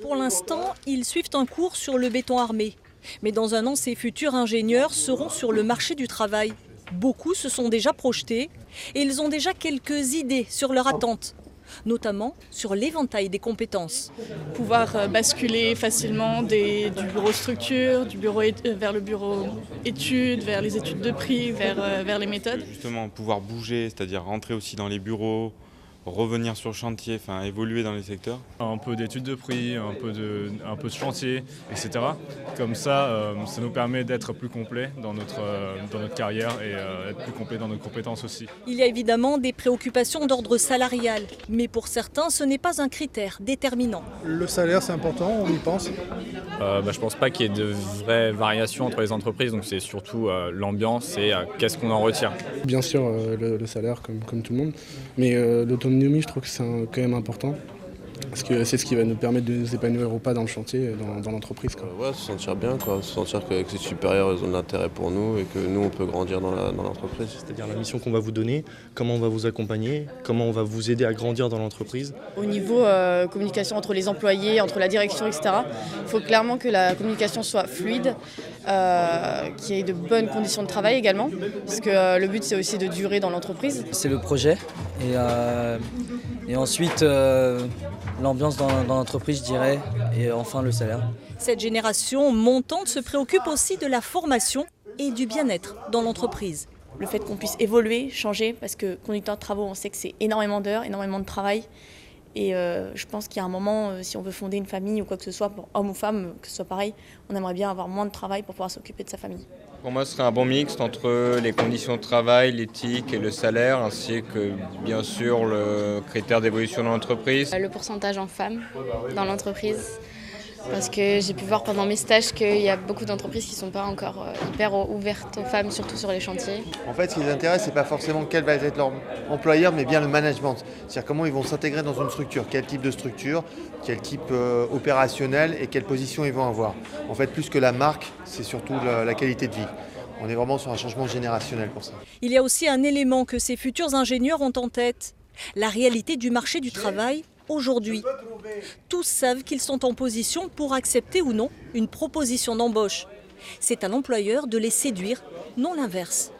Pour l'instant, ils suivent un cours sur le béton armé. Mais dans un an, ces futurs ingénieurs seront sur le marché du travail. Beaucoup se sont déjà projetés et ils ont déjà quelques idées sur leur attente, notamment sur l'éventail des compétences. Pouvoir basculer facilement du bureau structure, vers le bureau études, vers les études de prix, vers les méthodes. Justement, pouvoir bouger, c'est-à-dire rentrer aussi dans les bureaux, revenir sur le chantier, enfin évoluer dans les secteurs. Un peu d'études de prix, un peu de chantier, etc. Comme ça nous permet d'être plus complet dans notre carrière et être plus complet dans nos compétences aussi. Il y a évidemment des préoccupations d'ordre salarial, mais pour certains, ce n'est pas un critère déterminant. Le salaire, c'est important, on y pense. Je pense pas qu'il y ait de vraies variations entre les entreprises, donc c'est surtout l'ambiance et qu'est-ce qu'on en retire. Bien sûr, le salaire comme tout le monde, mais l'autonomie, je trouve que c'est quand même important. Parce que c'est ce qui va nous permettre de nous épanouir ou pas dans le chantier, dans l'entreprise. Ouais, se sentir bien, se sentir qu'avec ses supérieurs, ils ont de l'intérêt pour nous et que nous, on peut grandir dans l'entreprise. C'est-à-dire la mission qu'on va vous donner, comment on va vous accompagner, comment on va vous aider à grandir dans l'entreprise. Au niveau communication entre les employés, entre la direction, etc., il faut clairement que la communication soit fluide, qu'il y ait de bonnes conditions de travail également, parce que le but, c'est aussi de durer dans l'entreprise. C'est le projet et ensuite l'ambiance dans l'entreprise, je dirais, et enfin le salaire. Cette génération montante se préoccupe aussi de la formation et du bien-être dans l'entreprise. Le fait qu'on puisse évoluer, changer, parce que conducteur de travaux, on sait que c'est énormément d'heures, énormément de travail. Et je pense qu'il y a un moment, si on veut fonder une famille ou quoi que ce soit, pour homme ou femme, que ce soit pareil, on aimerait bien avoir moins de travail pour pouvoir s'occuper de sa famille. Pour moi, ce serait un bon mix entre les conditions de travail, l'éthique et le salaire, ainsi que bien sûr le critère d'évolution dans l'entreprise. Le pourcentage en femmes dans l'entreprise, parce que j'ai pu voir pendant mes stages qu'il y a beaucoup d'entreprises qui ne sont pas encore hyper ouvertes aux femmes, surtout sur les chantiers. En fait, ce qui les intéresse, ce n'est pas forcément quel va être leur employeur, mais bien le management. C'est-à-dire comment ils vont s'intégrer dans une structure, quel type de structure, quel type opérationnel et quelle position ils vont avoir. En fait, plus que la marque, c'est surtout la qualité de vie. On est vraiment sur un changement générationnel pour ça. Il y a aussi un élément que ces futurs ingénieurs ont en tête, la réalité du marché du travail aujourd'hui. Tous savent qu'ils sont en position pour accepter ou non une proposition d'embauche. C'est à l'employeur de les séduire, non l'inverse.